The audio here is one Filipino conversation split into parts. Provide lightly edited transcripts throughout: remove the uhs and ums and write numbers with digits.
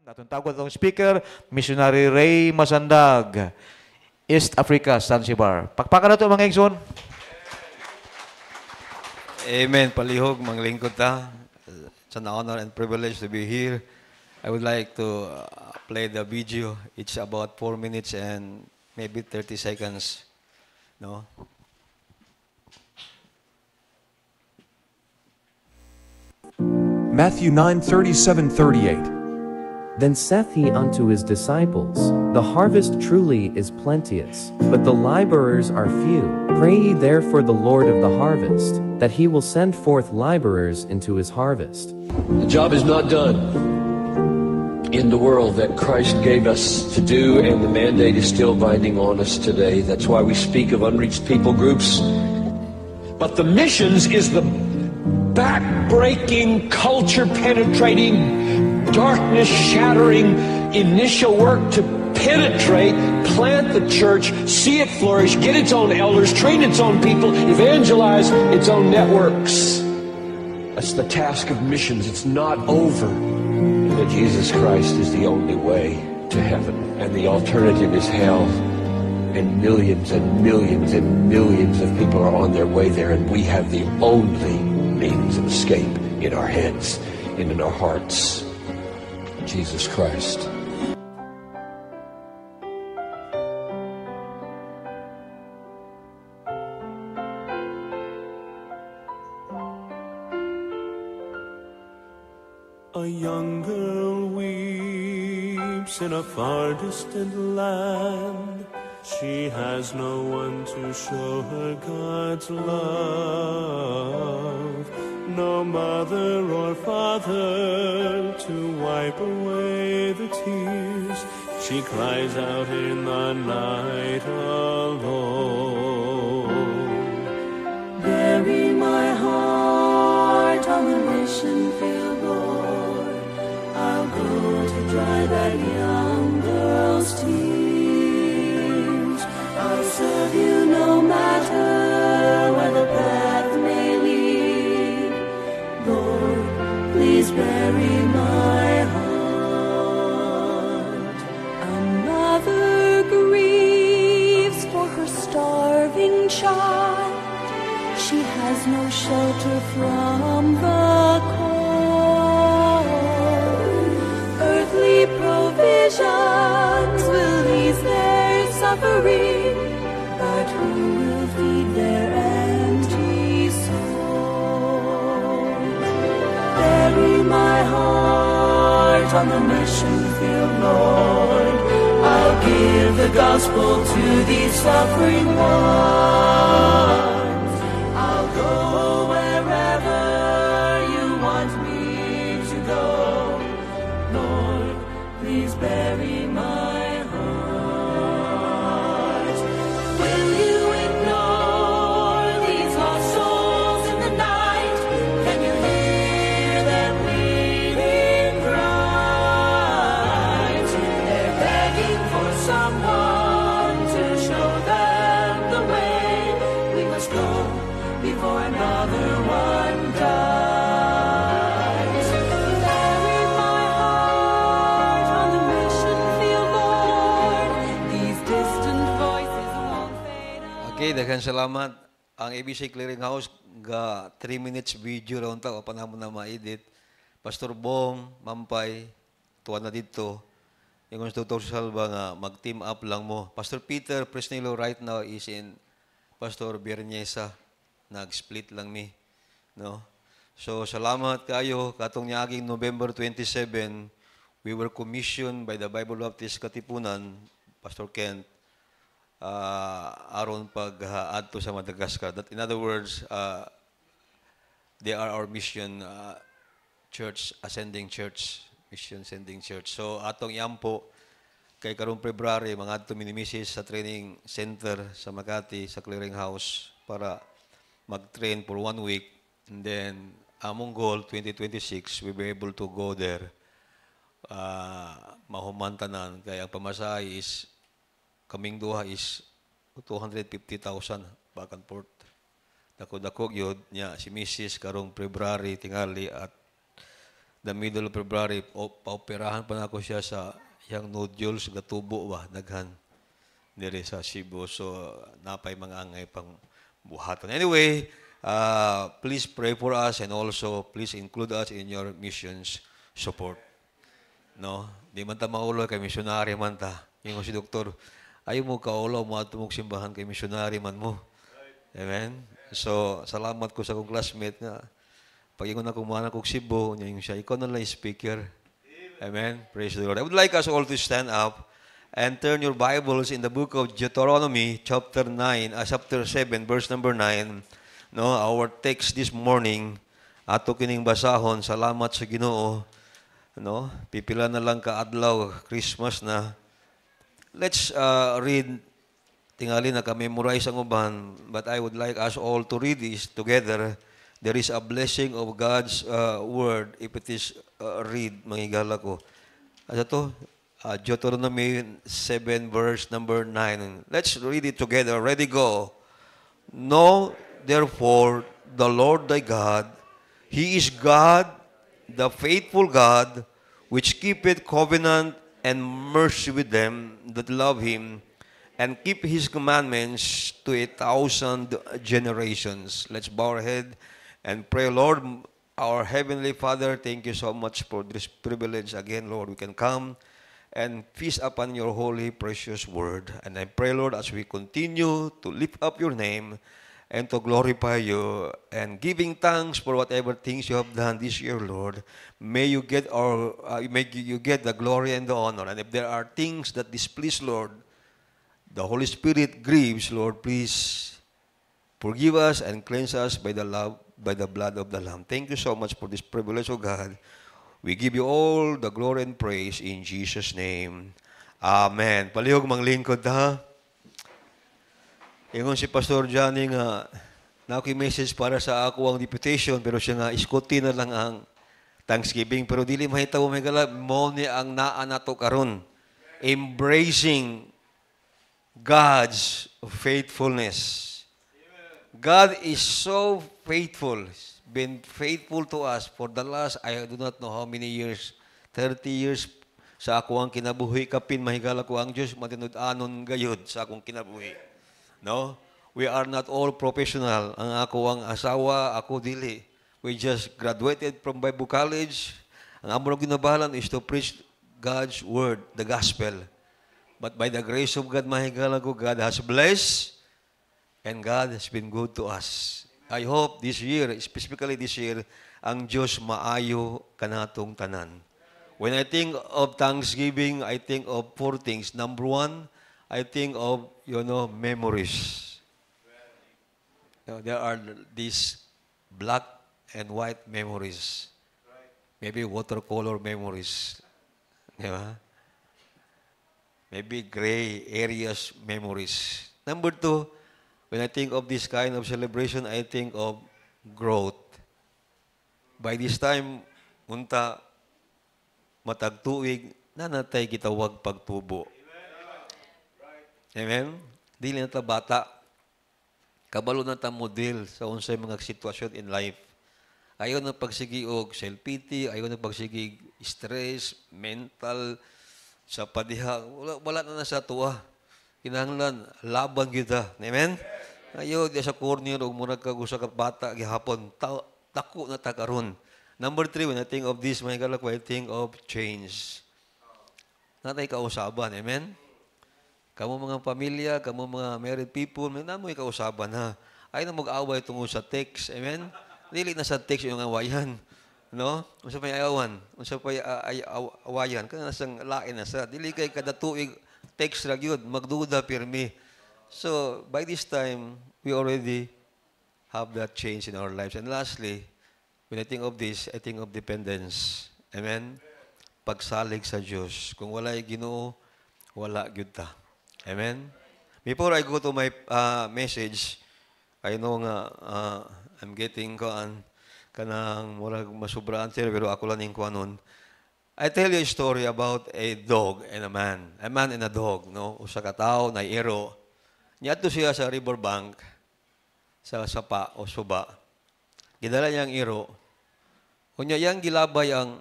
Atong tawag itong speaker, Missionary Ray Masandag, East Africa, Zanzibar. Pakpakan na ito mga Engson. Amen. Palihog, mga lingkod ta. It's an honor and privilege to be here. I would like to play the video. It's about 4 minutes and maybe 30 seconds. No? Matthew 9:37-38. Then saith he unto his disciples, The harvest truly is plenteous, but the laborers are few. Pray ye therefore the Lord of the harvest, that he will send forth laborers into his harvest. The job is not done in the world that Christ gave us to do, and the mandate is still binding on us today. That's why we speak of unreached people groups. But the missions is the back-breaking, culture-penetrating, darkness-shattering initial work to penetrate, plant the church, see it flourish, get its own elders, train its own people, evangelize its own networks. That's the task of missions. It's not over. That Jesus Christ is the only way to heaven, and the alternative is hell. And millions and millions and millions of people are on their way there, and we have the only means of escape in our heads and in our hearts. Jesus Christ. A young girl weeps in a far distant land. She has no one to show her God's love, no mother or father to wipe away the tears. She cries out in the night alone. Bury my heart on the mission field, Lord. I'll go to dry that young girl's tears. I'll serve you no matter where the path may lead. Lord, please bury my heart. A mother grieves for her starving child. She has no shelter from the cold. Earthly provisions will ease their suffering, but who will feed their empty souls? Bury my heart on the mission field, Lord. I'll give the gospel to these suffering ones. I'll go wherever you want me to go. Lord, please bury my heart. Will you ignore these lost souls in the night? Can you hear their pleading cries? They're begging for someone to show them the way. We must go before another one dies. Bury my heart on the mission field, Lord. These distant voices won't fade away. Okay, daghang salamat. Ang ABC Clearinghouse ga 3 minutes video raw ta o panahon na ma-edit. Pastor Bong, Mampay, tuwa na dito. Yung Dr. Salva nga mag-team up lang mo. Pastor Peter Presnilo right now is in Pastor Berniesa. Nag-split lang mi. No? So, salamat kayo. Katong niaging November 27, we were commissioned by the Bible Baptist Katipunan, Pastor Kent, aron pag-add to sa Madagascar. That, in other words, they are our mission church, ascending church, mission sending church. So, atong yampo, kay karong February, mga adto minimisis sa training center sa Makati, sa Clearinghouse, para mag-train for 1 week. And then, among goal, 2026, we be able to go there. Mahumantanan. Kaya ang pamasahe is, kaming duha is 250,000 back and forth. Dako-dako yun niya si Mrs. karong February tingali at the middle of February, paoperahan pa na ako siya sa yang nodules, gatubo ba, daghan, diri sa Cebu. So, napay mga angay pang buhaton. Anyway, please pray for us and also please include us in your missions support. No? Di man ta maulo kay missionary man ta. Yung si doktor, ayaw mo kaulo, mo ato mong simbahan kay missionary man mo. Amen? So, salamat ko sa akong classmate nga. Pag ingon akong mana kong Cebu, niya yung siya, ikaw na lang speaker. Amen? Praise the Lord. I would like us all to stand up and turn your Bibles in the book of Deuteronomy, chapter 7, verse number 9. No, our text this morning, ato kining basahon, salamat sa Ginoo. No, pipila na lang ka adlaw, Christmas na. Let's read, tingali na ka-memorize ang uban, but I would like us all to read this together. There is a blessing of God's word if it is read, manghigala ko. Ano to? Deuteronomy 7, verse number 9. Let's read it together. Ready, go. Know, therefore, the Lord thy God, He is God, the faithful God, which keepeth covenant and mercy with them that love Him, and keep His commandments to 1,000 generations. Let's bow our head and pray. Lord, our Heavenly Father, thank you so much for this privilege again, Lord. We can come and feast upon your holy, precious word. And I pray, Lord, as we continue to lift up your name and to glorify you and giving thanks for whatever things you have done this year, Lord, may you get you get the glory and the honor. And if there are things that displease, Lord, the Holy Spirit grieves, Lord, please forgive us and cleanse us by the blood of the Lamb. Thank you so much for this privilege, O God. We give you all the glory and praise in Jesus' name. Amen. Palihog manglingkod ha. Ingon si Pastor Johnny nga, message para sa ako ang deputation, pero siya nga, iskuti na lang ang Thanksgiving. Pero dili mahitaw may gala, mo ni ang naa nato karon, embracing God's faithfulness. God is so faithful. He's been faithful to us for the last, I do not know how many years, 30 years sa ako ang kinabuhi. Kapin, mahigala ko ang Diyos, matinud-anon gayud sa akong kinabuhi. No? We are not all professional. Ang ako ang asawa, ako dili. We just graduated from Bible College. Ang among ginabalan is to preach God's word, the gospel. But by the grace of God, mahigala ko, God has blessed and God has been good to us. I hope this year, specifically this year, ang Diyos maayo kanatong tanan. When I think of Thanksgiving, I think of 4 things. Number 1, I think of, memories. There are these black and white memories. Maybe watercolor memories. Diba? Maybe gray areas memories. Number 2, when I think of this kind of celebration, I think of growth. By this time, unta, matagtuig, nanatay kita wag pagtubo. Amen? Dili na ta bata. Kabalo na ta model sa unsay mga sitwasyon in life. Ayaw na pagsigi og self-pity, ayaw na pagsigi stress, mental, sa padiha. Wala na sa tuwa. Kinahanglan, laban kita. Amen? Ayaw, di sa corner, o murag ka gusa ka bata, gihapon, tako na takaron. Number 3, when I think of this, may galak, I think of change. Natay kausaban. Amen? Kamu mga pamilya, kamu mga married people, may namoy kausaban ha. Ay na mag-away tungkol sa text. Amen? Dili na sa text yung awayan. No? Unsa pay ayawan? Unsa pay awayan? Kana sang lain na sa. Dili kay kada tuig text ra gyud, magduda pirmi. So, by this time, we already have that change in our lives. And lastly, when I think of this, I think of dependence. Amen? Pagsalig sa Diyos. Kung wala'y Ginoo, wala gyud ta. Amen? Before I go to my message, I know nga I'm getting kanang murag masubraan sila, pero ako lang yung kuanon. I tell you a story about a dog and a man. A man and a dog, no? Usa ka tawo na iro. Niadto siya sa riverbank, sa sapa o suba. Gidala niya ang iro. Unya yang gilabay ang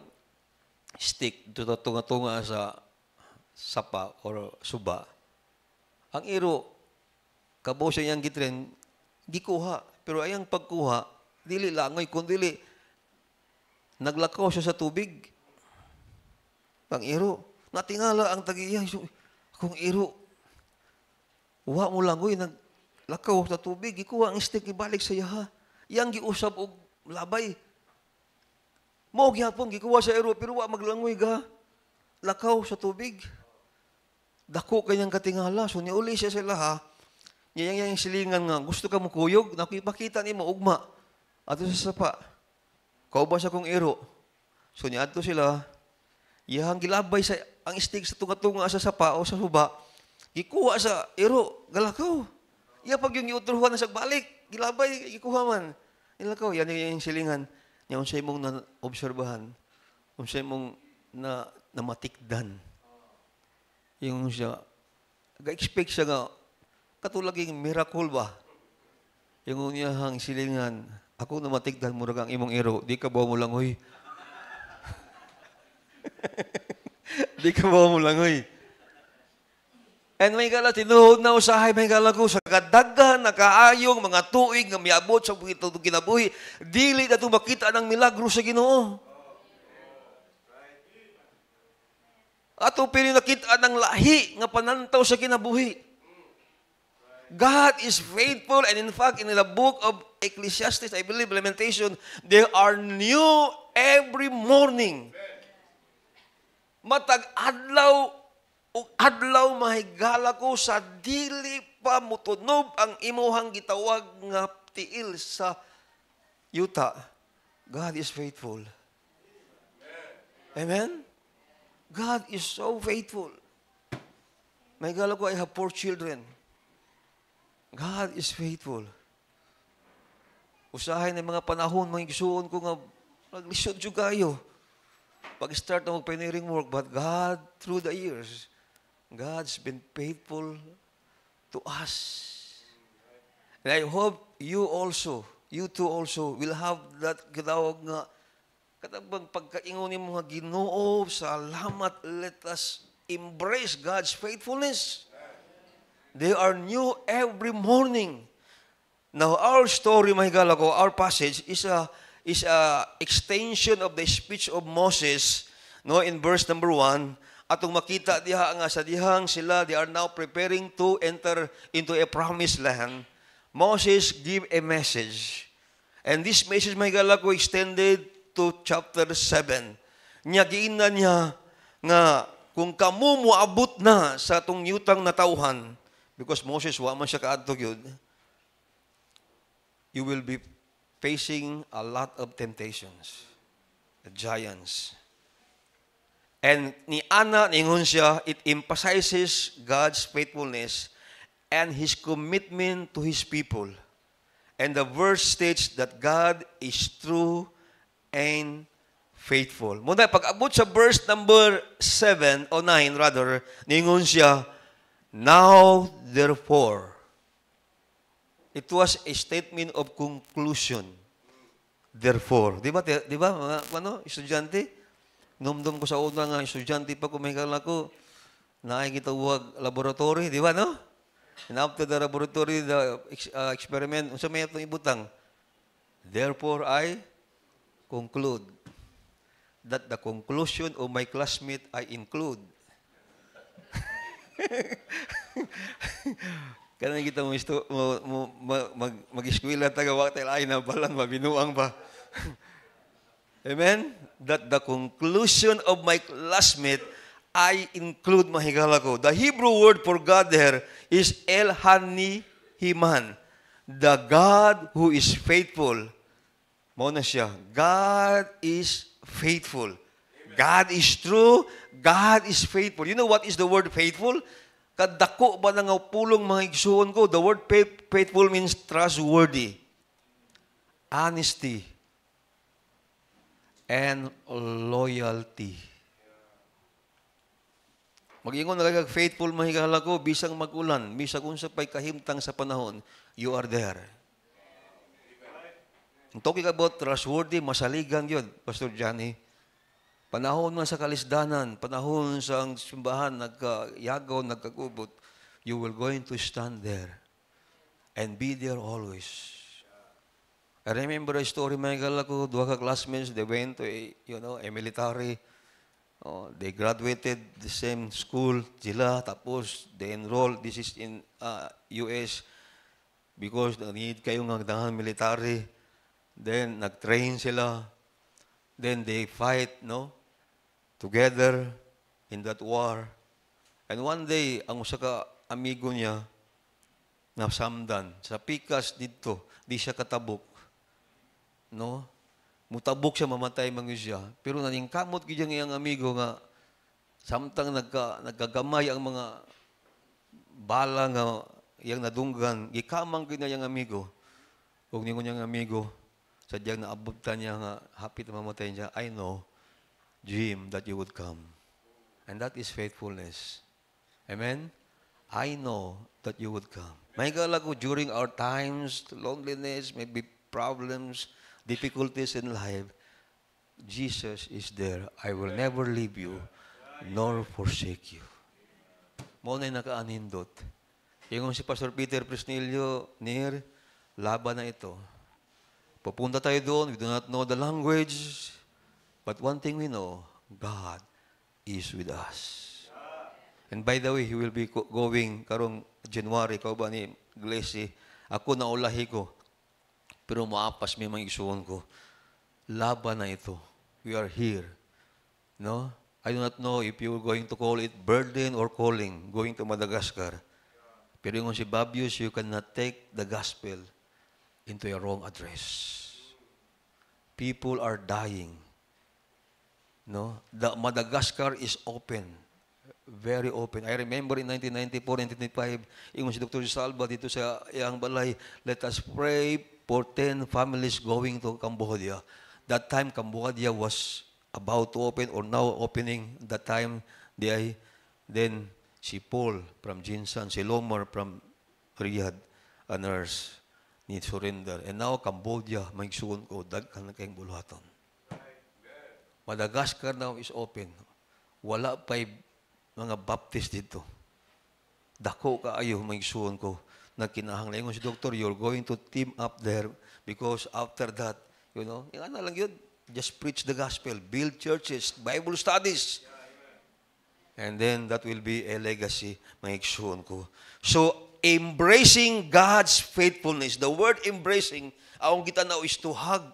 stick dito tunga-tunga sa sapa or suba. Ang iro, kabo siya niyang gitren, gikuha. Pero ayang pagkuha, dili langoy, kundili, naglakaw siya sa tubig. Ang iro, natingala ang tagiya. Kung iro, uha mo langoy, naglakaw sa tubig, gikuha ang stick, ibalik sa yaha. Yang giusap og labay. Mo gyapon gikuha sa iro, pero wa maglangoy ga. Lakaw sa tubig. Dako kanyang katingala. So niuli siya sila ha. Yang silingan nga, gusto ka mo kuyog? Nakipakita ni mo, ugma. Ato sa sapa. Kauba sa kong iro. So niadto sila, iyang gilabay sa ang stick sa tunga-tunga sa sapa o sa suba, gikuha sa iro, galakaw. Iya pag yung iutruhan na sa balik, gilabay, gikuha man. Ilakaw, yan yung silingan. Yan unsay mong na-obserbahan. Unsay mong namatikdan. Yung siya, ga-expect siya nga, katulaging miracle ba? Yung unyahang silingan, ako na matigdan mo ang imong iro, di ka ba mo lang, huy? Di ka ba mo lang, huy? And may gala, tinuhod na usahay, may gala ko, sa kadagan, nakaayong, mga tuig, nga miabot sa kinabuhi, dili na ito makita ng milagro sa Ginoo. Ato pili nakita ng lahi, nga panantaw sa kinabuhi. God is faithful, and in fact, in the book of Ecclesiastes, I believe, Lamentation, they are new every morning. Matag adlaw, ug adlaw mahigala ko sa dili pa mutunob ang imuhang gitawag nga tiil sa yuta. God is faithful. Amen? God is so faithful. Mahigala ko, I have 4 children. God is faithful. Usahay ng mga panahon, mga isuon ko nga, naglisod yung kayo. Pag-start na mag-pioneering work, but God, through the years, God's been faithful to us. And I hope you two also, will have that gitawag nga, katabang pagkaingon mo nga Ginoo, salamat, let us embrace God's faithfulness. They are new every morning. Now, our story, mahigala ko, our passage is a extension of the speech of Moses, no, in verse number 1. Atong makita diha nga sa dihang sila, they are now preparing to enter into a promised land. Moses give a message. And this message, mahigala ko, extended to chapter 7. Giina niya nga kung kamu moabot na sa atong yutang natauhan, because Moses, wa man siya kaadto yun, you will be facing a lot of temptations, the giants. And ni Ana, ningon siya, it emphasizes God's faithfulness and His commitment to His people. And the verse states that God is true and faithful. Muna, pag-abot sa verse number 7 o 9 rather, ningon siya, now, therefore, it was a statement of conclusion. Therefore, di ba mga estudyante? Numdum ko sa una nga estudyante pa kumahikal ako, nakikitawag laboratory, di ba, no? And after the laboratory, the experiment, unsa may itong ibutang? Therefore, I conclude that the conclusion of my classmate I include. Kanang kita mag-eskwela tagawa tayo ay na balan mabinuang ba. Amen? That the conclusion of my classmate I include, mahigala ko. The Hebrew word for God there is El Hanihiman. The God who is faithful. Mao na siya. God is faithful. God is true. God is faithful. You know what is the word faithful? Kadako ba nga pulong mga igsuon ko? The word faithful means trustworthy, honesty, and loyalty. Mag-ingon na kag faithful, mahigala ko, bisang mag-ulan, bisang unsa pa'y kahimtang sa panahon, you are there. Talking about trustworthy, masaligan yun, Pastor Johnny. Panahon man sa kalisdanan, panahon sa simbahan, nagkayagaw, nagkagubot, you will going to stand there and be there always. I remember a story, Michael, ako, duha ka classmates, they went to a military. They graduated the same school, sila, tapos they enrolled. This is in US because need kayong nagdangan military. Then, nag-train sila. Then, they fight, together in that war. And one day, ang usa ka amigo niya, nasamdan, sa pikas dito, di siya katabok. Mutabok siya, mamatay mga siya. Pero naningkamot gid iyang amigo nga, samtang nagkagamay ang mga bala nga iyang nadunggan, gikamang gid na iyang amigo. Ug ningon niyang amigo, sadyang naabutan niya nga, hapit na mamatay niya, I know, Jim, that you would come. And that is faithfulness. Amen? I know that you would come. May galago, during our times, loneliness, maybe problems, difficulties in life, Jesus is there. I will never leave you, nor forsake you. Mo na'y nakaanindot. Yung si Pastor Peter Presnilio, laban na ito. Pupunta tayo doon, we do not know the language, but one thing we know, God is with us. And by the way, He will be going karong January, ba ni Glesi, ako na ulahi ko, pero maapas may mga isuon ko. Laban na ito. We are here. I do not know if you are going to call it burden or calling, going to Madagascar. Pero yung si Babius, you cannot take the gospel into a wrong address. People are dying. The Madagascar is open. Very open. I remember in 1994, 1995, yung si Dr. Salva dito sa iyang balay, let us pray for 10 families going to Cambodia. That time, Cambodia was about to open or now opening. That time, then si Paul from Jinsan, si Lomar from Riyadh, a nurse, need surrender. And now, Cambodia, may suon ko, dagkan na kayong buluhaton. Madagascar now is open. Wala pa'y mga Baptist dito. Dako kaayo, may suon ko, na kinahanglan si Doctor, you're going to team up there because after that, yung ano lang yun, just preach the gospel, build churches, Bible studies. And then that will be a legacy, may suon ko. So, embracing God's faithfulness. The word embracing, ang gitanaw is to hug,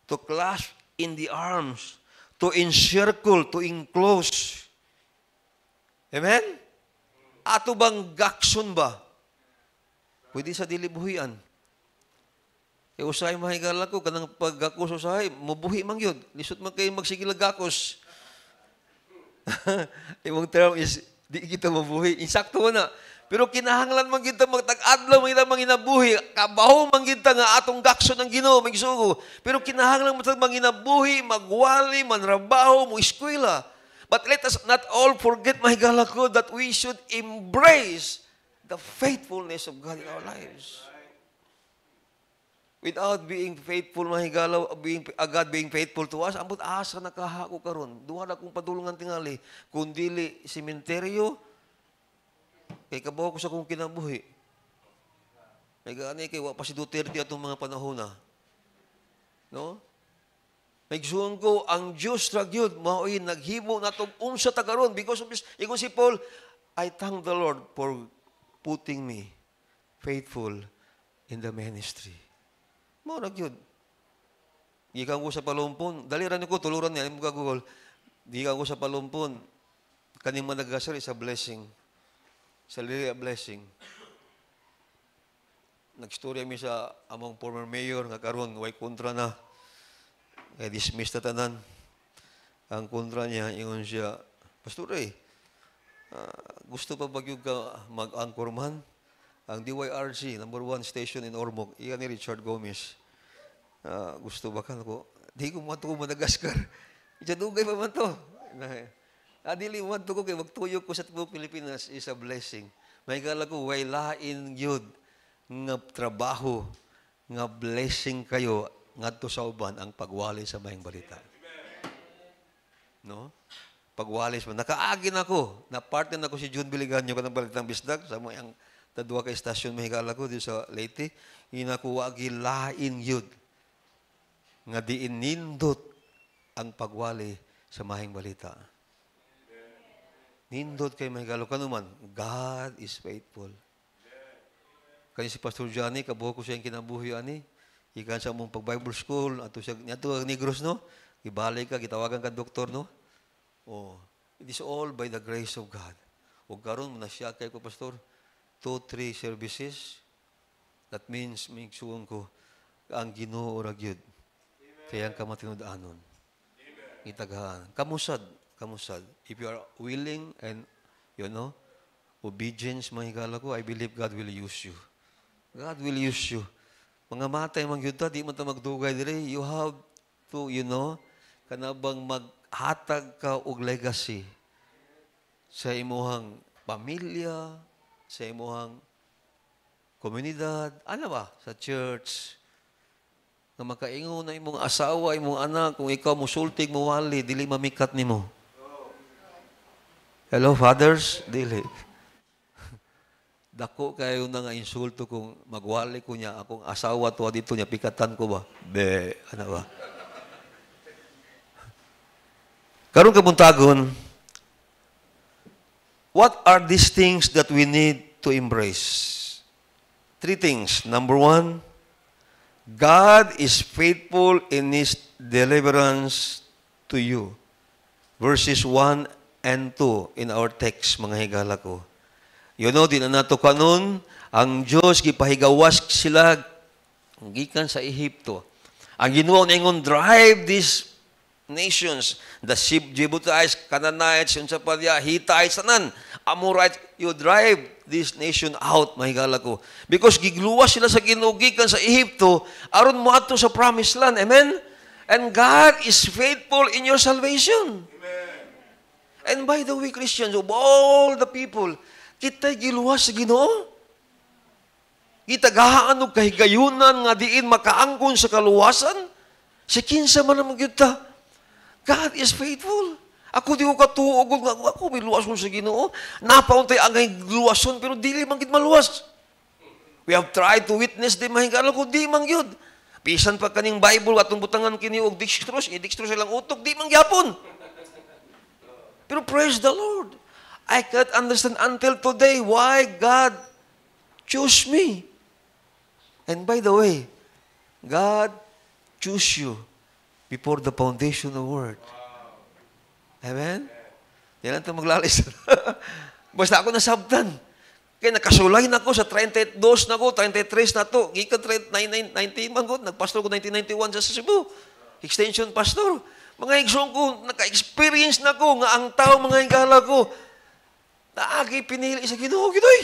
to clasp in the arms, to encircle, to enclose. Amen? Ato bang gakson ba? Pwede sa dilibuhian. Usahay mahigala ko, kanang paggakos usahay, mabuhi mang yun. Lisod man kayo magsigilag gakos. Yung term is, di kita mabuhi. Insakto na. Pero kinahanglan man kita magtag-adlaw, man kita manginabuhi. Kabaho man kita nga atong gakson ng Ginoo, may gisugo. Pero kinahanglan man kita manginabuhi, magwali, manrabaho, mo eskwela. But let us not all forget, mahigala ko, that we should embrace the faithfulness of God in our lives. Without being faithful, mahigala, God being faithful to us, ambot asa nakahako karon. Duha na kong padulungan tingali. Kundili sementeryo, kay kabaw ko sa kong kinabuhi. May gani kay wa pa si Duterte atong mga panahon na. Nagsuon ko, ang Diyos ragyod, maoy, naghimo na itong unsa tagaron. Because of this, ikon si Paul, I thank the Lord for putting me faithful in the ministry. Mao ragyod. Gikan ko sa palumpon, daliran ko, tuluran niya, mga Google, gikan ko sa palumpon, kaning Madagascar is a blessing. It's really a blessing. Nagstorya mi sa among former mayor, nga karon way kontra na. Kaya dismiss na tanan. Ang kontra niya, ingon siya, Pastor gusto pa bagyog ka mag-anchor man? Ang DYRC, number 1 station in Ormoc, iyan ni Richard Gomez. Gusto ba ka? Di ko mato ko Madagascar. Dugay pa man to. Dili man to ko, kay magtuyok ko sa tibok Pilipinas is a blessing. May gala ko, way lain yun, nga trabaho, nga blessing kayo, ngadto sa uban ang pagwali sa mayang balita. No? Pagwalis mo. Nakaagin ako. Na-partner ako si June Biliganyo kanang Balitang Bisdag sa mga ang tadwa ka estasyon mahigala ko dito sa Leyte. Inakuha gilain yun. Nga diin nindot ang pagwali sa mahing balita. Nindot kay mahigalo kanuman. God is faithful. Kaya si Pastor Johnny, kabuho ko siya yung kinabuhi ani. Ikan sa mong pag-Bible school, ato siya, ato ang Negros, no? Ibalik ka, gitawagan ka doktor, no? Oh, it is all by the grace of God. O karon mo na siya kay ko, Pastor, 2-3 services. That means, may suwang ko, ang Ginoo ora gyud. Kaya ang kamatinud-anon. Itagahan. Kamusad. If you are willing and, obedience, mahigala ko, I believe God will use you. God will use you. Mga matay, mga yuta, di man ta magdugay dire. You have to, kanabang maghatag ka og legacy sa imuhang pamilya, sa imuhang komunidad, ano ba? Sa church. Nga makaingon na imong asawa, imong anak, kung ikaw musultig mo wali, dili mamikat nimo. Hello, fathers? Dili. Dako kayo na nga insulto kung magwali ko niya, akong asawa to dito niya, pikatan ko ba? Be, ano ba? Karong kabuntagon, what are these things that we need to embrace? 3 things. Number 1, God is faithful in His deliverance to you. Verses 1 and 2 in our text, mga higala ko. Di na nato kanon, ang Diyos, gipahigawas sila, gikan sa Ehipto. Ang Ginoo ningon, drive these nations, the Jebusites, Canaanites, yun sa padya, Hittites, sanan, Amorites, you drive this nation out, mahigala ko. Because gigluwas sila sa Ginoo, gikan sa Ehipto, aron mo ato sa promised land. Amen? And God is faithful in your salvation. Amen. And by the way, Christians, of all the people, kita giluwas sa Ginoo. Gitagahaan og kahigayunan nga diin makaangkon sa kaluwasan. Si kinsa man ang kita. God is faithful. Ako di ko katuog nga ako miluwas ko sa Ginoo. Napauntay angay luwason pero dili man gid maluwas. We have tried to witness di mahingalo ko di man gyud. Bisan pa kaning Bible atong butangan kini og dextrose, i-dextrose lang utok di man gyapon. Pero praise the Lord. I can't understand until today why God chose me. And by the way, God chose you before the foundation of the world. Amen? Yan ang maglalis. Basta ako nasabtan. Kaya nakasulay na ako sa 32 na ko, 33 na to. Gikan 19 man ko, nagpastor ko 1991 sa Cebu. Extension pastor. Mga igsoon ko, naka-experience na ko nga ang tao mga hingala ko. Naagi pinili sa Ginoo, Ginoy.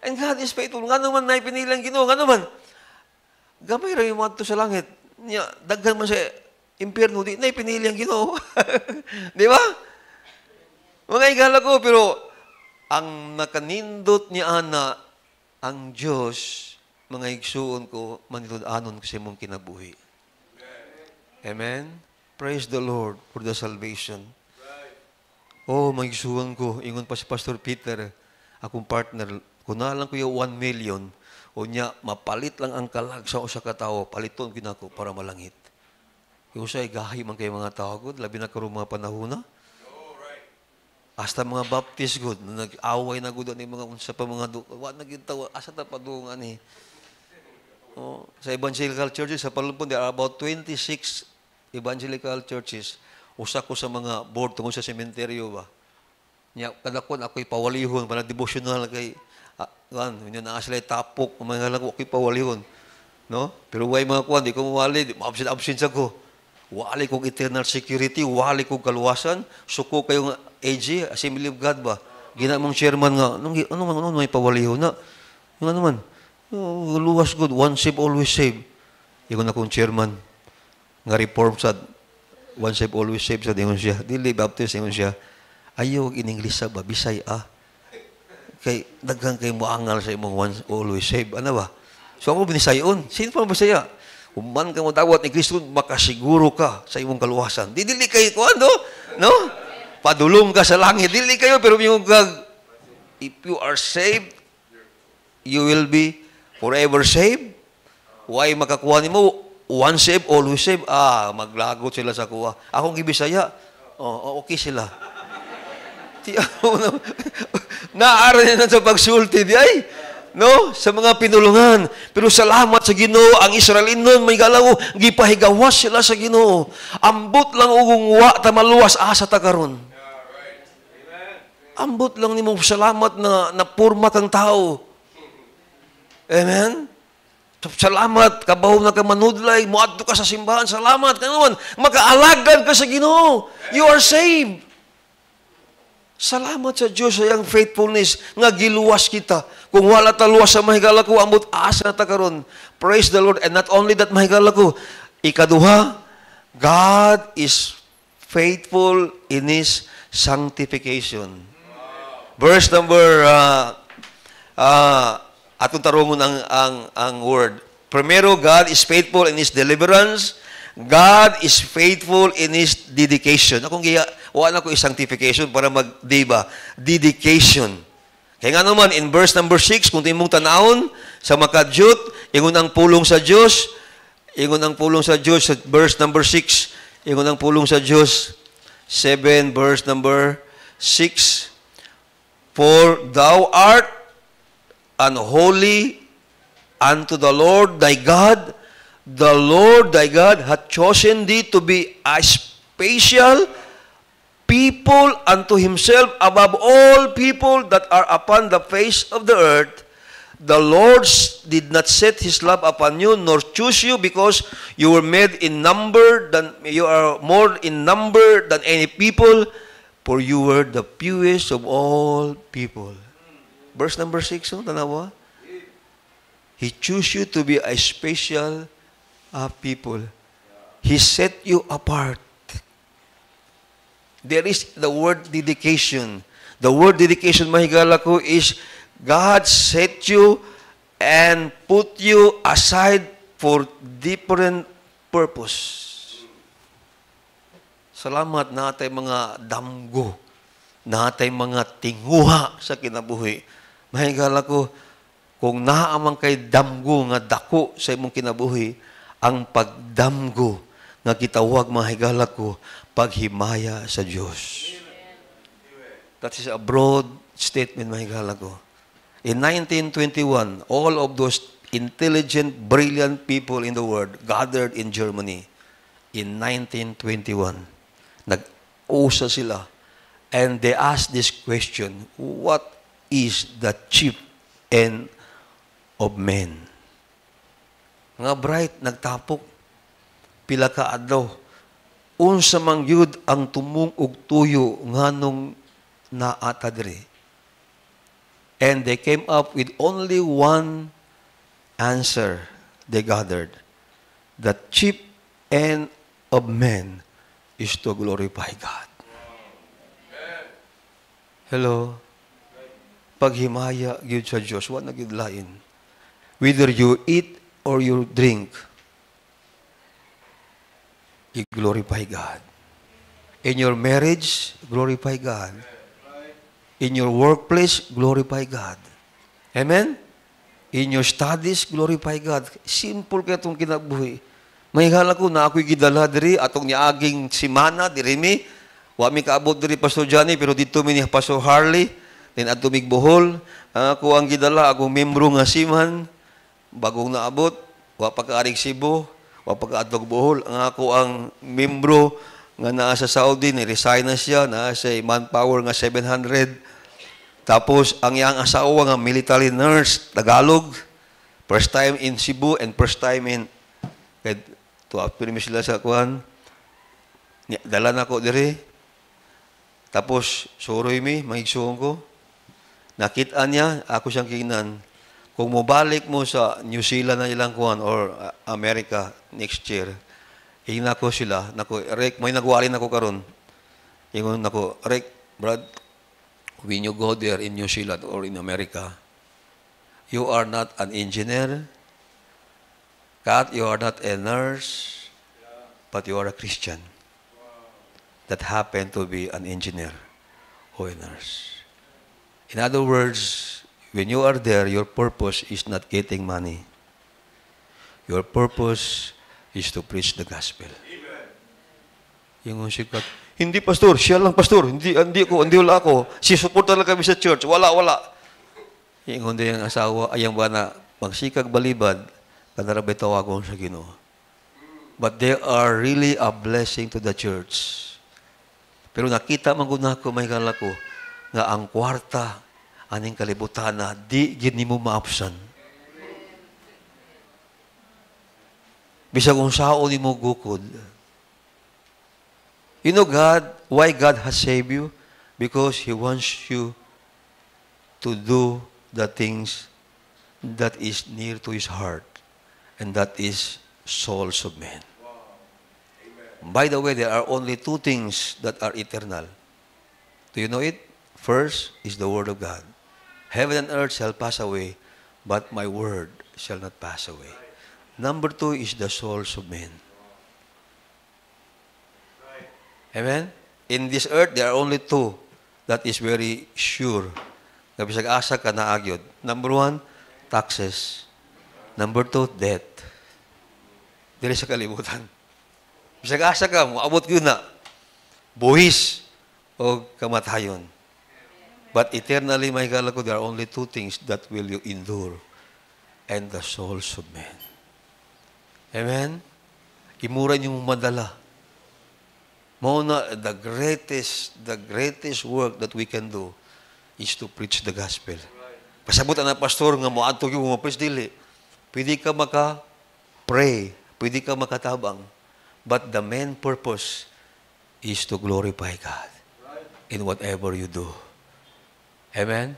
And God is faithful. Nga naman na pinili ang Ginoo, nga naman. Gamay rin yung mga sa langit. Daghan man sa impyerno, di na pinili ang Ginoo. Di ba? Mga hingala ko, pero ang nakanindot niya ana, ang Diyos, mga igsuon ko, manitod-anon kasi mong kinabuhi. Amen? Praise the Lord for the salvation. Oh, may igsuon ko. Ingon pa si Pastor Peter, akong partner, kung nalang ko yung 1 million, o niya, mapalit lang ang kalag sa usa ka tawo, paliton ginako para malangit. Yung sa'y gahi man kayo mga tao, good, labi na karong mga panahon na. Hasta mga baptist, good, nag-away na good, ni mga unsa pa mga wala nagitawa, asa ta padungan ni. Oh, sa evangelical churches, sa Palumpon, there are about 26 evangelical churches. Usa ko sa mga board tungkol sa sementeryo ba. Nya kadakon ako'y pawalihon para devotional kay yun na sila tapok mga lang ako'y pawalihon. No? Pero way mga kuan di ko mawali, absent ako. Wali kong eternal security, wali kong kaluwasan, suko kayong AG, Assembly of God ba. Ginamang chairman nga, ano may pawalihon na. Yung ano man, luwas good, one save, always save. Yung akong chairman, nga reform sa one save, always save sa dingon siya. Dili baptist dingon siya. Ayaw in English sa ba Bisay kay daghan kay moangal sa imong one always save. Ano ba? So ako binisayon. Sino pa Bisaya? Human ka mo dawat ni Kristo, makasiguro ka sa imong kaluwasan. Dili kayo ko, ano? No? Padulong ka sa langit. Dili kayo, pero yung if you are saved, you will be forever saved. Why makakuha ni mo? One saved, always saved. Maglagot sila sa kuha. Akong gibisaya, okay sila. Naaral na sa pagsulti di ay. No? Sa mga pinulungan. Pero salamat sa Ginoo, ang Israelin nun, may galaw, gipahigawas sila sa Ginoo. Ambot lang ugungwa, tamaluwas, asa ta karon. Ambot lang nimo salamat na napurma kang tao. Amen? Salamat, kabaw na ka manudlay, muadto ka sa simbahan, salamat, kanuan, makaalagan ka sa Ginoo. You are saved. Salamat sa Diyos sa iyang faithfulness nga giluwas kita. Kung wala ta luwas sa mahigala ko, ambot asa na ta karon. Praise the Lord. And not only that, mahigala ko, ikaduha, God is faithful in His sanctification. Verse number, atong tarungon ang word. Primero, God is faithful in His deliverance. God is faithful in His dedication. Akong wala ko sanctification para mag-diba. Dedication. Kaya nga naman, in verse number 6, kung timong tanawon, sa makadyot, ingon ang pulong sa Diyos, sa verse number 6, ingon ang pulong sa Diyos, 7, verse number 6, for thou art unholy unto the Lord thy God. The Lord thy God hath chosen thee to be a special people unto Himself above all people that are upon the face of the earth. The Lord did not set His love upon you, nor choose you, because you were made in number you are more in number than any people, for you were the fewest of all people. Verse number 6, tanawa? He chose you to be a special people. He set you apart. There is the word dedication. The word dedication, mahigala ko, is God set you and put you aside for different purpose. Salamat natay mga damgo, natay mga tinguha sa kinabuhi. Mahigala ko, kung naamang kay damgo nga dako sa imong kinabuhi, ang pagdamgo nga kitawag mahigala ko, paghimaya sa Diyos. That is a broad statement, mahigala ko. In 1921, all of those intelligent, brilliant people in the world gathered in Germany. In 1921, nag-usa sila. And they asked this question, what is the chief end of men? Nga bright, nagtapok, pila ka adlaw. Unsa mang yud ang tumong ug tuyo nganong naata diri. And they came up with only one answer they gathered. The chief end of men is to glorify God. Hello? Paghimaya gyud sa Dios, wa na gyud lain. Whether you eat or you drink, you glorify God. In your marriage, glorify God. In your workplace, glorify God. Amen? In your studies, glorify God. Simple ka itong kinabuhi. Mahigala ko na ako'y gidala diri, atong niaging simana, diri mi. Wa mi kaabot diri, Pastor Johnny, pero dito mi ni Pastor Harley, then ato mig Bohol. Ako ang gidala, akong membro nga siman, bagong naabot, wa pa kaarig Cebu, wa pa kaadtog Bohol. Ang ako ang membro nga naa sa Saudi, ni-resign na siya, naa sa manpower nga 700. Tapos, ang iyang asawa nga military nurse, Tagalog, first time in Cebu and first time in, tuapin sila sa kuhan, dala na ko diri. Tapos, suroy mi, mahigsuon ko. Nakita niya, ako siyang kingnan. Kung mabalik mo sa New Zealand na ilang kuhan or America next year, hingin ako sila, Rick, may nagwalin ako karon. Hingon ako, Rick, Brad, when you go there in New Zealand or in America, you are not an engineer, Kat, you are not a nurse, but you are a Christian that happen to be an engineer or a nurse. In other words, when you are there, your purpose is not getting money. Your purpose is to preach the gospel. Yung sikat, hindi pastor, siya lang pastor, hindi wala ako. Si support lang kami sa church, wala. Yung hindi yung asawa, ayang ba na magsikag balibad, kanarabay tawagon sa Ginoo. But they are really a blessing to the church. Pero nakita man gud nako may kalako nga ang kwarta aning kalibutan na di gid nimo maapsan. Bisag kung sao nimo gukod. You know why God has saved you? Because He wants you to do the things that is near to His heart, and that is souls of men. By the way, there are only two things that are eternal. Do you know it? First is the Word of God. Heaven and earth shall pass away, but my word shall not pass away. Number two is the souls of men. Amen? In this earth, there are only two that is very sure. Nabisag asa ka na agyod. Number one, taxes. Number two, death. Dili sa kalibutan. Bisag asa ka, moabot yun na. Buhis o kamatayon. But eternally, may kala ko, there are only two things that will you endure. And the souls of men. Amen? Imura niyong madala. Muna, the greatest work that we can do is to preach the gospel. Pasabot na pastor nga mo adto yung mga preach dili. Pwede ka maka-pray, pwede ka makatabang, but the main purpose is to glorify God in whatever you do. Amen?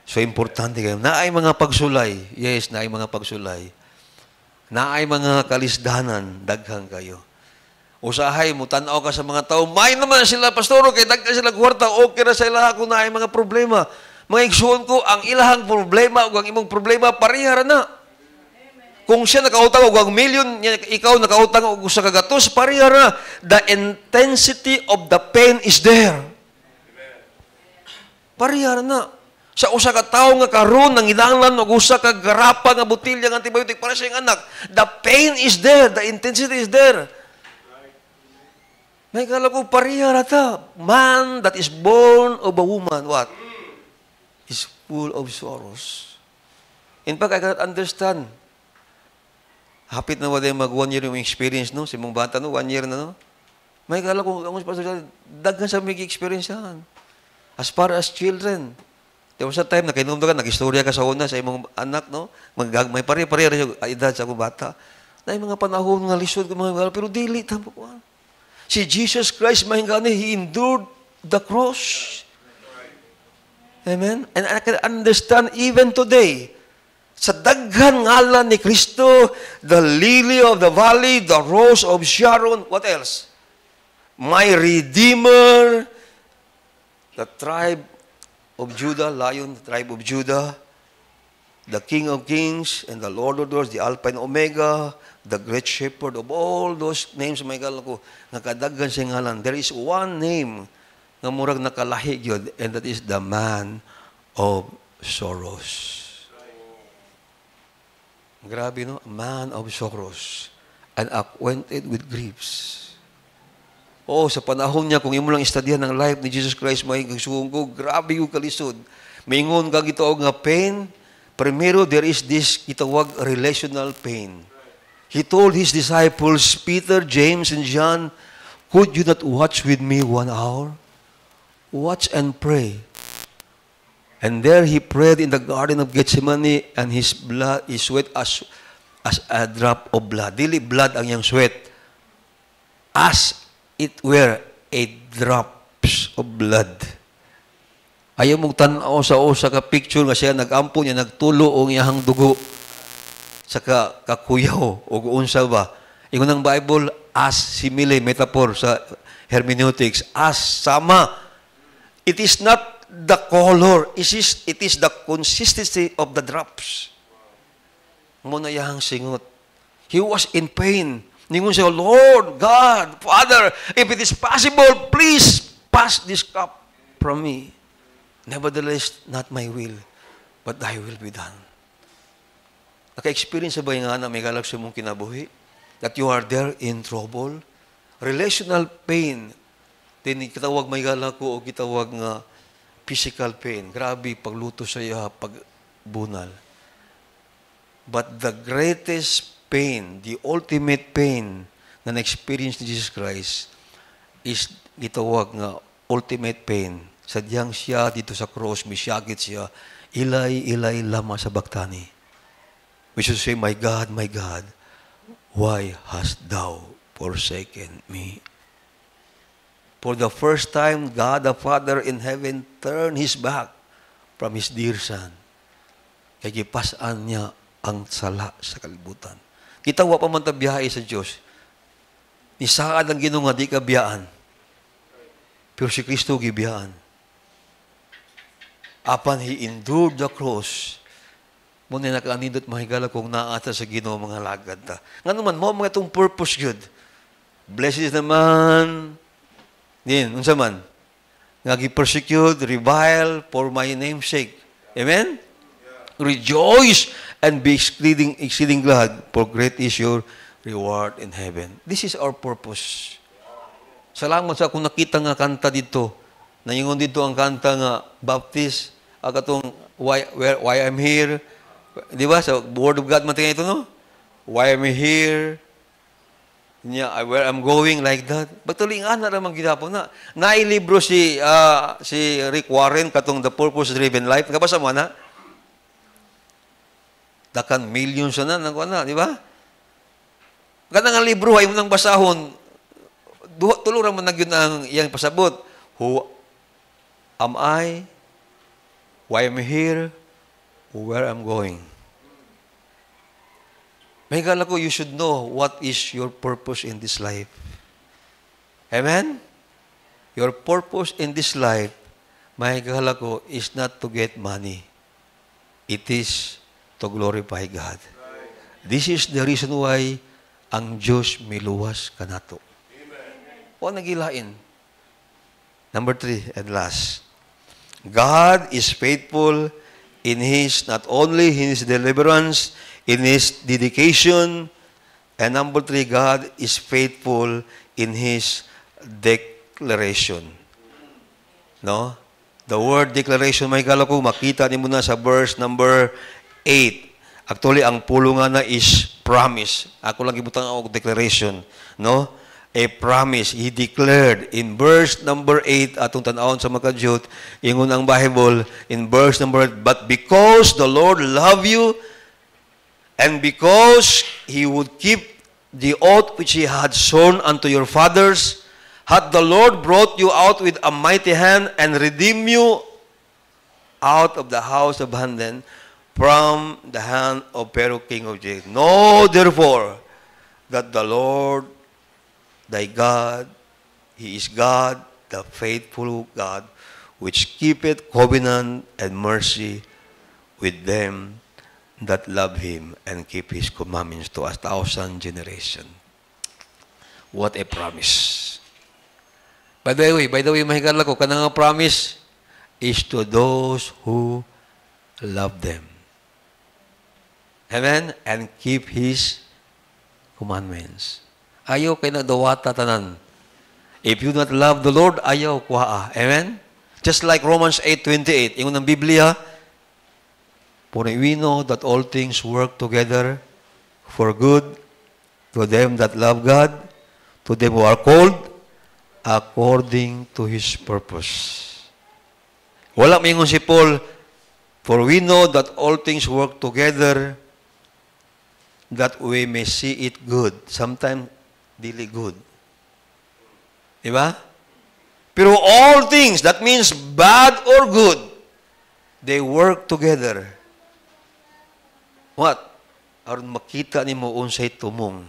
So, importante kayo. Naay mga pagsulay. Yes, naay mga pagsulay. Naay mga kalisdanan. Daghang kayo. Usahay mo, tanaw ka sa mga tao. May naman sila, pastoro, kay daghan sila kwarta. Okay na sa ilaha kung naay mga problema. Mga igsuon ko, ang ilahang problema o ang imong problema, parihara na. Kung siya nakautang o ang milyon, ikaw nakautang o sa kagatos, parihara na. The intensity of the pain is there. Parihara na. Sa usa ka tawo nga karon nang inanglan og usa ka garapa nga botilya nga antibiotic para sa iyang anak, the pain is there, the intensity is there. May kala ko parihara ta. Man that is born of a woman, what? Is full of sorrows. In fact, I cannot understand. Hapit na waday mag 1 year yung experience, no? Si mong bata, no? 1 year na, no? May kala ko, ang pastor, daghan sa may experience yan. As far as children. Diba sa time, nakinom ka, nag-istorya ka sa una sa imong anak, no? May pare-pare yung edad sa akong bata. Na yung mga panahon nga lisod ko mga pero dili tampo ko. Si Jesus Christ, mahingani, He endured the cross. Amen? And I can understand even today, sa daghan ngalan ni Kristo, the lily of the valley, the rose of Sharon, what else? My Redeemer, the tribe of Judah, Lion, the tribe of Judah, the King of Kings, and the Lord of Lords, the Alpha and Omega, the Great Shepherd, of all those names, may kala ko, nakadaghan siya ngalan. There is one name nga murag nakalahi yun, and that is the man of sorrows. Grabe, no? Man of sorrows, and acquainted with griefs. Oh, sa panahon niya, kung imo lang istudyan ang life ni Jesus Christ, may gagsuong ko, grabe yung kalisod. Maingon kang gitawag nga pain. Primero, there is this gitawag relational pain. He told His disciples, Peter, James, and John, could you not watch with me 1 hour? Watch and pray. And there He prayed in the Garden of Gethsemane, and His blood, His sweat as a drop of blood. Dili blood ang yang sweat. As it were a drops of blood. Ayaw mong tanaw sa usa ka picture nga siya nagampo niya, nagtulo o iyahang dugo sa kakuyaw o unsa ba. Ingon ng Bible, as simile, metaphor sa hermeneutics, as sama. It is not the color, it is the consistency of the drops. Muna iyahang singot. He was in pain. Ningon siya, Lord, God, Father, if it is possible, please pass this cup from me. Nevertheless, not my will, but thy will be done. Naka-experience ba yung nga na may galak sa mong kinabuhi? That you are there in trouble? Relational pain. Kitawag may galak ko o kitawag nga physical pain. Grabe, pagluto sa iya, pagbunal. But the greatest pain, the ultimate pain na na-experience ni Jesus Christ is gitawag nga ultimate pain. Sadyang siya dito sa cross, misyagit siya, ilay lama sa baktani. We should say, my God, why hast thou forsaken me? For the first time, God the Father in heaven turned His back from His dear Son. Kaya gipasaan niya ang sala sa kalibutan. Kita wa pa man ta biyahe sa Dios. Ni saad ang Ginoo nga di ka biyaan. Pero si Kristo gibiyaan. Apan He endured the cross. Muna nakaanindot mahigala kung naata sa Ginoo mga lagad ta. Nga naman mo mga itong purpose good. Blessed naman. Din, unsa man? Nga gi-persecute, revile for my name's sake. Amen? Rejoice and be exceeding glad, for great is your reward in heaven. This is our purpose. Salamat sa akong nakita nga kanta dito. Nayingon dito ang kanta nga Baptist, akatong why I'm here. Di ba? Sa Word of God man ito, no? Why I'm here. Where I'm going, like that. Batulingan na naman ginapon na. Nailibro si Rick Warren katong The Purpose-Driven Life. Kabasa mo na? Dakan millions na di ba? Ganang ang libro, ay mo nang basahon. Tuluran mo na yun ang iyang pasabot. Who am I? Why am I here? Where I'm going? May gala ko, you should know what is your purpose in this life. Amen? Your purpose in this life, may gala ko, is not to get money. It is to glorify God. This is the reason why ang Diyos miluwas kanato. O nagilain. Number 3 and last. God is faithful in His, not only in His deliverance, in His dedication, and number 3, God is faithful in His declaration. No? The word declaration, may kala ko, makita niyo muna sa verse number 8. Actually, ang pulungan na is promise. Ako lang ibutang ako declaration. No? A promise. He declared in verse number 8, atong tanawon sa makadyot, ingon ang Bible, in verse number 8, but because the Lord love you, and because He would keep the oath which He had sworn unto your fathers, hath the Lord brought you out with a mighty hand and redeemed you out of the house of bondage from the hand of Pharaoh king of Egypt. Know therefore that the Lord thy God, He is God, the faithful God, which keepeth covenant and mercy with them that love Him and keep His commandments to 1,000 generations. What a promise. By the way, mahigala ko, kanang promise is to those who love them. Amen? And keep His commandments. Ayaw kayo na dawata tanan. If you not love the Lord, ayaw kuha. Amen? Just like Romans 8:28, ingon ng Biblia, for we know that all things work together for good to them that love God, to them who are called according to His purpose. Wala mingon si Paul, for we know that all things work together that we may see it good. Sometimes, dili good. Diba? Pero all things, that means bad or good, they work together. What? Aron makita ni mo unsay tumong.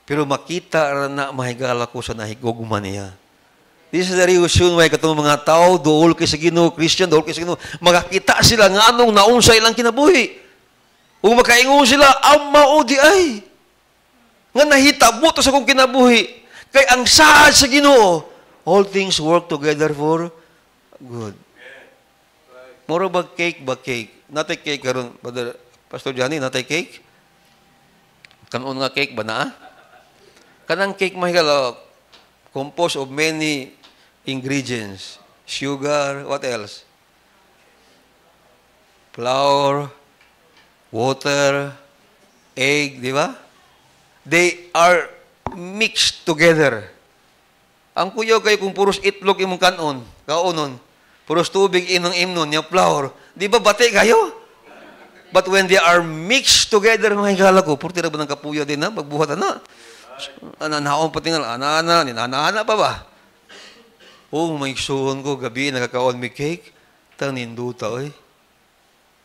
Pero makita rin na mahigala ko sa nahigugman niya. This is the reason why katong mga tao, dool kay sa Ginoo, Christian, dool kay sa Ginoo, makakita sila nga anong naunsay lang kinabuhi. Kung makaingon sila, ang maudi ay. Nga nahitabo to sa kong kinabuhi. Kay ang saad sa Ginoo, all things work together for good. Moro ba cake ba cake? Natay cake karon, Brother Pastor Johnny, natay cake? Kanon nga cake ba na? Kanang cake mahigala, composed of many ingredients. Sugar, what else? Flour, water, egg, di ba? They are mixed together. Ang kuyaw kayo kung puros itlog imong kanon, kaunon, puros tubig inong imnon, yung flour, di ba bati kayo? But when they are mixed together, mga higala ko, purti na ba ng kapuya din na, pagbuhat na? Ananaon pa tinggal, ninana pa ba? Oh, may suon ko, gabi, nakakaon may cake, taninduta, oy.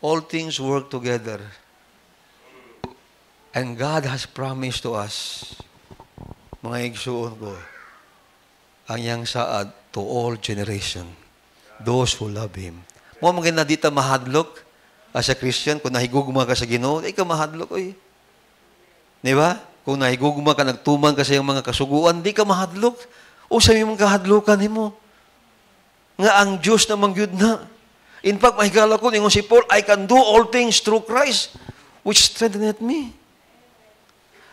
All things work together. And God has promised to us, mga igsuon ko, ang yang saad to all generation, those who love Him. Mo maganda dita mahadlok as a Christian, kung nahigugma ka sa Ginoo, ikaw mahadlok, oy. Di ba? Kung nahigugma ka, nagtuman ka sa iyong mga kasuguan, di ka mahadlok. O sa iyong kahadlukan mo. Nga ang Diyos na mangyud na. In fact, mahigala ko, ningon si Paul, I can do all things through Christ, which strengtheneth me.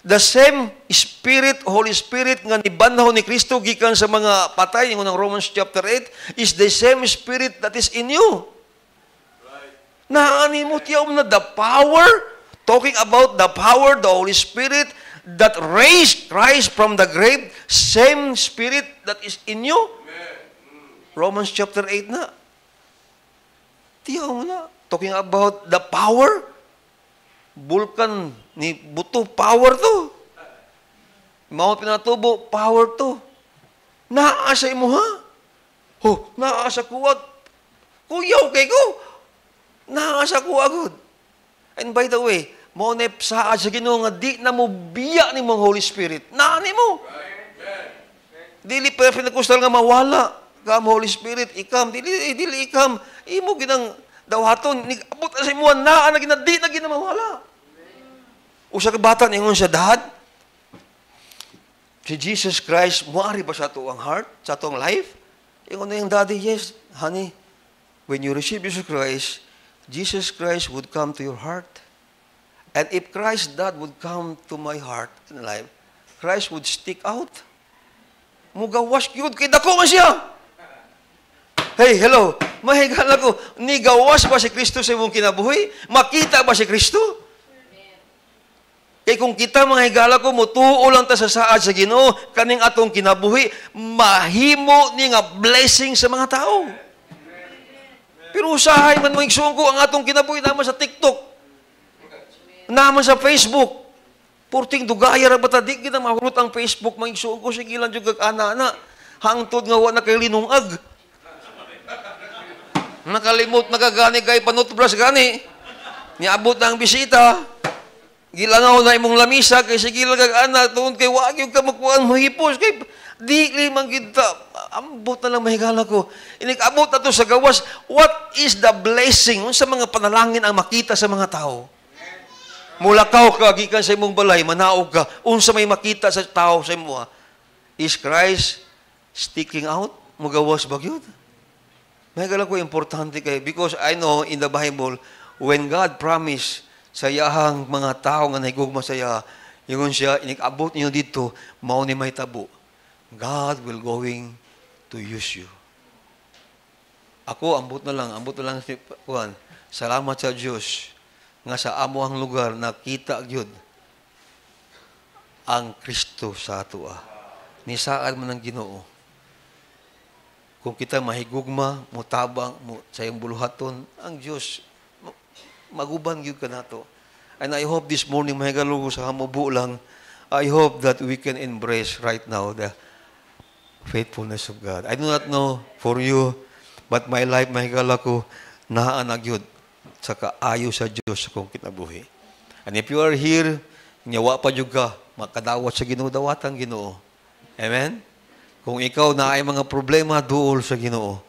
The same Spirit, Holy Spirit, nga nibanhaw ni Kristo, gikan sa mga patay, ningon ng Romans chapter 8, is the same Spirit that is in you. Naani mo tiyaw na the power, talking about the power, the Holy Spirit, that raised Christ from the grave, same Spirit that is in you. Romans chapter 8 na. Tiyaw mo na. Talking about the power, bulkan ni buto, power to. Mao pinatubo, power to. Naasa imo ha? Oh, naasa kuwag. Kuyaw kay ko. Naasa kuwag. And by the way, mo na saad sa Ginoo nga di na mo biya ni mong Holy Spirit. Naani mo. Dili pa pinakustal nga mawala. Kam Holy Spirit, ikam, dili ikam. Imo ginang dawaton, abot sa imo na di na ginamawala. Usa ka bata ningon siya dad. Si Jesus Christ, muari ba sa tuang heart, sa tuang life? Ingon na yung daddy, yes, honey. When you receive Jesus Christ would come to your heart. And if Christ, that would come to my heart in life, Christ would stick out. Mugawas yun, kay dako man siya. Hey, hello, mahigala ko, nigawas ba si Kristo sa imong kinabuhi? Makita ba si Kristo? Kay kung kita mga higala ko, mutuo lang ta sa saad sa Ginoo, kaning atong kinabuhi, mahimo ni nga blessing sa mga tao. Pero usahay man mo igsuon ko ang atong kinabuhi naman sa TikTok, naman sa Facebook. Purting dugaya ra bata di kita mahulot ang Facebook mang igsuon ko sige lang jud kag ana-ana. Hangtod nga wa na kay linungag. Nakalimot nagagani kay panutbras gani. Niabot na ang bisita. Gilangaw na imong lamisa kay sige lang kag ana tuon kay wa gyud ka magkuan mohipos kay di limang kita. Ambot na lang mahigala ko. Inig-abot na to sa gawas. What is the blessing? Sa mga panalangin ang makita sa mga tao. Mulakaw ka, gikan sa imong balay, manaog ka. Unsa may makita sa tao sa imo. Is Christ sticking out? Mugawas ba yun? Mahigala ko importante kay because I know in the Bible, when God promised sa iyahang mga tao nga nahigugma sa iya, yun siya, inig-abot niyo dito, mao ni may tabo. God will going to use you. Ako, ambot na lang si Juan. Salamat sa Diyos nga sa amo ang lugar nakita gyud ang Kristo sa atua. Ni saad man ang Ginoo. Kung kita mahigugma, mutabang sa iyong buluhaton, ang Diyos maguban gyud kanato. And I hope this morning mahigalo sa hamubo lang, I hope that we can embrace right now the faithfulness of God. I do not know for you, but my life, mahigala ko, naanagyod sa kaayo sa Diyos sa kong kinabuhi. And if you are here, nyawa pa dyan ka, makadawat sa Ginoo, dawatang Ginoo. Amen? Kung ikaw na ay mga problema, duol sa Ginoo.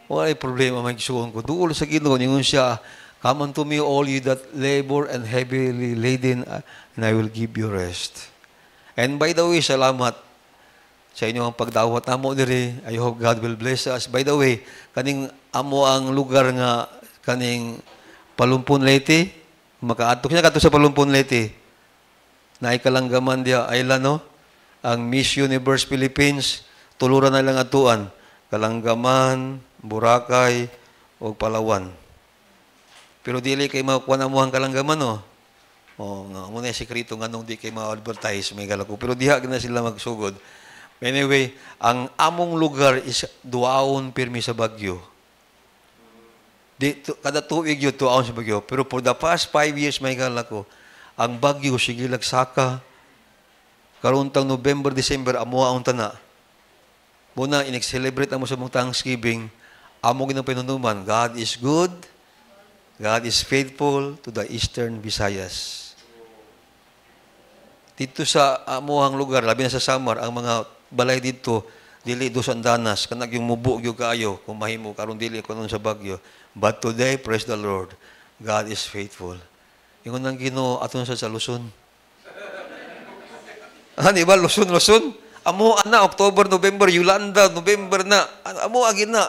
Wala ay problema, magsuon ko. Duol sa Ginoo, ningon siya, come unto me all you that labor and heavily laden, and I will give you rest. And by the way, salamat sa inyong pagdawat namo diri. I hope God will bless us. By the way, kaning amo ang lugar nga kaning Palumpon Leyte, makaatok siya kadto sa Palumpon Leyte. Naay kalanggaman dia island no. Ang Miss Universe Philippines, tuluran na lang atuan. Kalanggaman, Boracay, o Palawan. Pero dili kay makuha na mo ang kalanggaman no. O nga mo na sekreto nga nung di kay ma-advertise may galako. Pero diha na sila magsugod. Anyway, ang among lugar is duaon pirmi sa Bagyo. Kada tuig yun, duaon sa Bagyo. Pero for the past 5 years may galako, ang Bagyo sige lagsaka. Karon tang November, December amo ang tana. Muna inex-celebrate amo sa mong Thanksgiving. Amo ginang pinunuman, God is good. God is faithful to the Eastern Visayas. Dito sa amuhang lugar, labi na sa Samar, ang mga balay dito, dili dos andanas, kanag yung mubo yung kaayo, kung mahimo, karon dili ko nun sa Bagyo. But today, praise the Lord, God is faithful. Yung nang Ginoo aton sa Luzon. Di ba? Luzon. Amo na, October, November, Yolanda, November na. Amo agin na.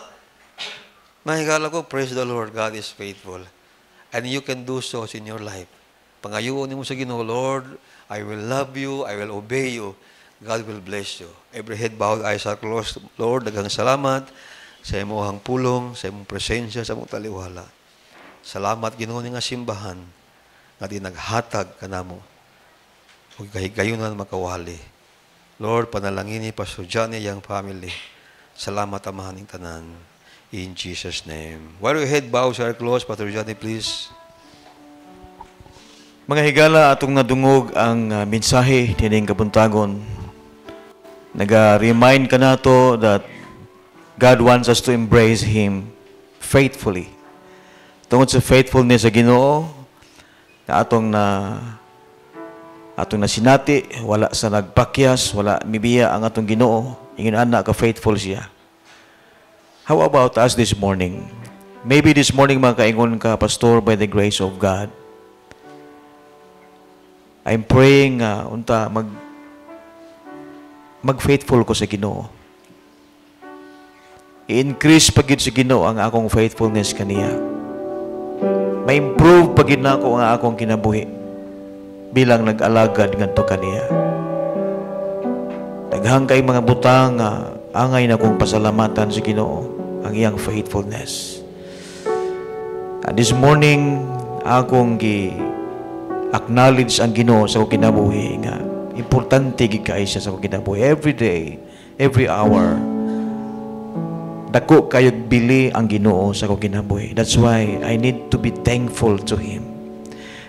Mahigala ko, praise the Lord, God is faithful. And you can do so in your life. Pangayoon mo sa Ginoo, Lord, I will love you, I will obey you. God will bless you. Every head bowed, eyes are closed. Lord, daghang salamat sa imong pulong, sa imong presensya, sa imong taliwala. Salamat Ginoo nga simbahan nga di naghatag kanamo. Ug kahigayunan makawali. Lord, panalangin ni Pastor Johnny yang family. Salamat amahaning tanan. In Jesus' name. While your head bows are closed, Pastor Johnny, please. Mga higala, atong nadungog ang mensahe dining kabuntagon. Naga-remind ka nato that God wants us to embrace Him faithfully. Tungod sa faithfulness sa Ginoo, na atong nasinati, wala sa nagpakyas, wala mibiya ang atong Ginoo, ingin ana ka faithful siya. How about us this morning? Maybe this morning makaingon ka, Pastor, by the grace of God. I'm praying mag-faithful ko sa Ginoo. I-increase pagid sa Ginoo ang akong faithfulness kaniya. Ma-improve pagid na ako ang akong kinabuhi bilang nag-alagad ngadto kaniya. Daghang kay mga butang angay na kong pasalamatan sa Ginoo ang iyang faithfulness. This morning akong acknowledge ang Ginoo sa akong kinabuhi nga importante gid kay siya sa akong kinabuhi. Every day, every hour, dako kayog bili ang Ginoo sa akong kinabuhi. That's why I need to be thankful to Him.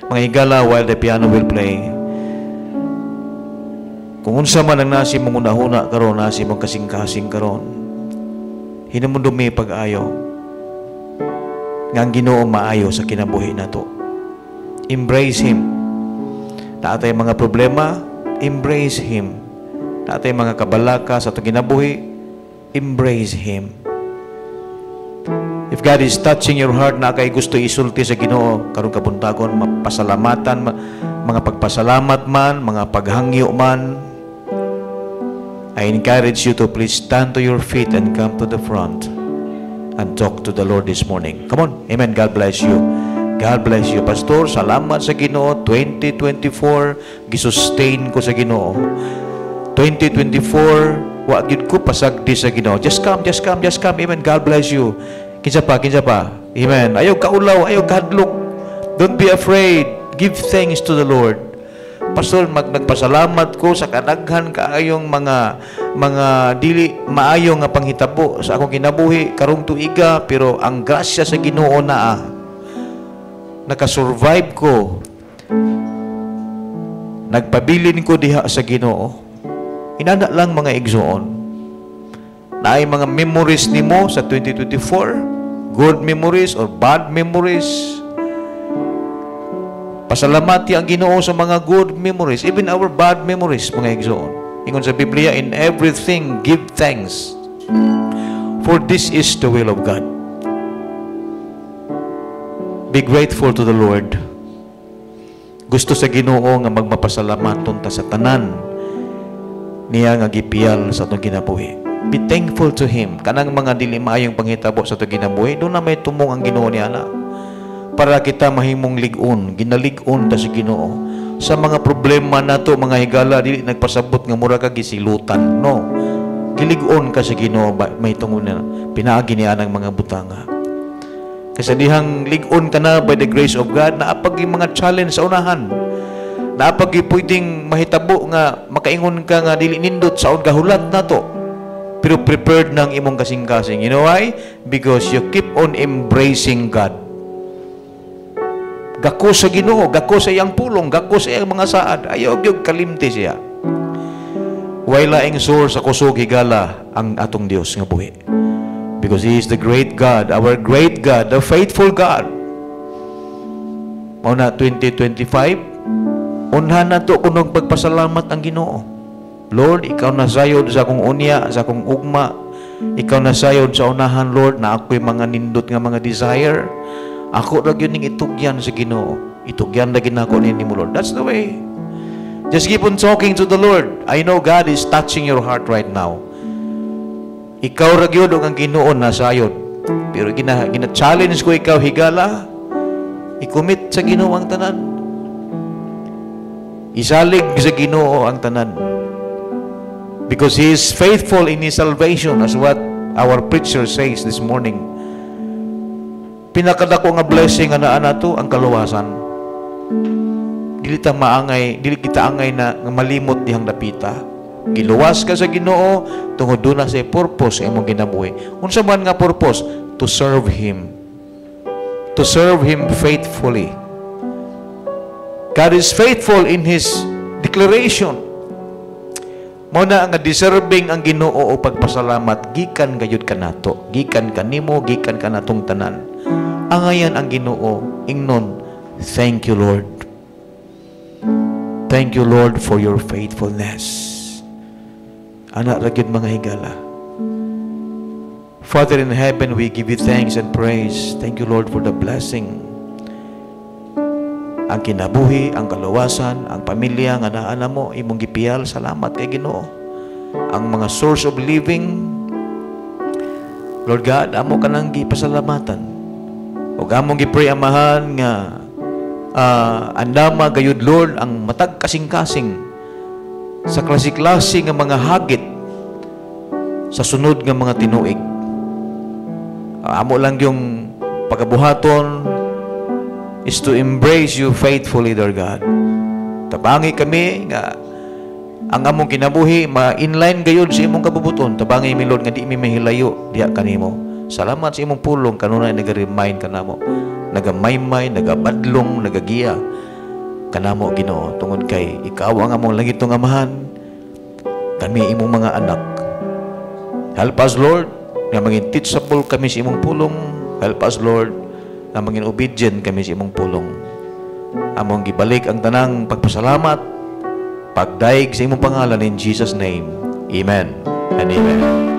Mga higala, while the piano will play, kung unsa man ang nasi mong unahuna karon, nasi mong kasing-kasing karon, hinamundumi pag-ayo nga ang Ginoo maayo sa kinabuhi nato. Embrace Him. Naatay mga problema, embrace Him. Naatay mga kabalaka sa atong kinabuhi, embrace Him. If God is touching your heart na kay gusto isulti sa Ginoo karong kabuntagon, mapasalamatan, mga pagpasalamat man, mga paghangyo man, I encourage you to please stand to your feet and come to the front and talk to the Lord this morning. Come on. Amen. God bless you. God bless you. Pastor, salamat sa Ginoo. 2024, gisustain ko sa Ginoo. 2024, wa gid ko pasagdi sa Ginoo. Just come. Amen. God bless you. Kinsa pa. Amen. Ayaw kaulaw, ayaw kadlok. Don't be afraid. Give thanks to the Lord. Pastor, nagpasalamat ko sa kadaghan kaayong mga dili maayo nga panghitabo sa akong kinabuhi karong tuiga, pero ang grasya sa Ginoo naa. Nakasurvive ko. Nagpabilin ko diha sa Ginoo. Inana lang mga igsoon. Naay mga memories nimo sa 2024, good memories or bad memories. Pasalamati ang Ginoo sa mga good memories, even our bad memories, mga igsoon. Ingon sa Biblia, in everything give thanks, for this is the will of God. Be grateful to the Lord. Gusto sa Ginoo nga magmapasalamaton ta sa tanan niya nga gipiyal sa atong kinabuhi. Be thankful to Him. Kanang mga dili maayong panghitabo sa atong kinabuhi, doon na may tumong ang Ginoo niya na. Para kita mahimong ligon, ginalig-on ta sa Ginoo. Sa mga problema nato, mga higala, dili nagpasabot nga mura ka gisilutan. No. Gilig-on ka sa Ginoo, may tungod na pinaagi niya ng mga butanga. Kasi dihang lig-on ka na by the grace of God, naapag yung mga challenge sa unahan. Naapag yung pwedeng mahitabo nga makaingon ka nga dili nindot sa gahulat na to. Pero prepared ng imong kasing-kasing. You know why? Because you keep on embracing God. Gako sa Ginoo, gako sa iyang pulong, gako sa iyang mga saad. Ayaw gyud kalimti siya. Way laing source sa kusog higala ang atong Dios nga buhi. Because He is the great God, our great God, the faithful God. Mao na 2025, unhan na to kunog pagpasalamat ang Ginoo. Lord, Ikaw na sayod sa akong unya, sa akong ugma. Ikaw na sayod sa unahan, Lord, na ako'y mga nindot nga mga desire. Ako ra gyud ning itugyan sa Ginoo. Itugyan ra ginako nimo, Lord. That's the way. Just keep on talking to the Lord. I know God is touching your heart right now. Ikaw ra gyud ang Ginoo na sayod. Pero gina-challenge ko ikaw higala. I-commit sa Ginoo ang tanan. Isalig sa Ginoo ang tanan. Because He is faithful in His salvation, as what our preacher says this morning. Pinakadako nga blessing ana to ang kaluwasan. Dili kita angay na malimot dihang dapita. Giluwas ka sa Ginoo tungod duna sa purpose imong ginabuhi. Unsa man nga purpose? To serve Him. To serve Him faithfully. God is faithful in His declaration. Mao na nga deserving ang Ginoo o pagpasalamat gikan gayud kanato, gikan kanimo, gikan kanatong tanan. Angayan ang Ginoo ingnon, thank you Lord. Thank you Lord for your faithfulness. Anak ra gyud mga higala. Father in heaven, we give you thanks and praise. Thank you Lord for the blessing. Ang kinabuhi, ang kaluwasan, ang pamilya nga naana mo, imong gipiyal, salamat kay Ginoo. Ang mga source of living, Lord God, amo ka nang gipasalamatan. O among gipray amahan nga andama gayud Lord ang matag kasing-kasing sa klase-klase nga mga hagit sa sunod nga mga tinuig. Amo lang yung pagabuhaton is to embrace you faithfully, Lord God. Tabangi kami nga ang among kinabuhi ma-inline gayud sa imong kabubuton. Tabangi mi Lord nga di mi mahilayo diha kanimo. Salamat sa imong pulong kanunay nag-remind kanamo. Nagamaymay, nagabadlong, nagagiya kanamo Ginoo tungod kay ikaw ang among langitong amahan. Kami imong mga anak. Help us Lord nga maging teachable kami sa imong pulong. Help us Lord na maging obedient kami sa imong pulong. Among gibalik ang tanang pagpasalamat, pagdaig sa imong pangalan in Jesus' name. Amen and amen.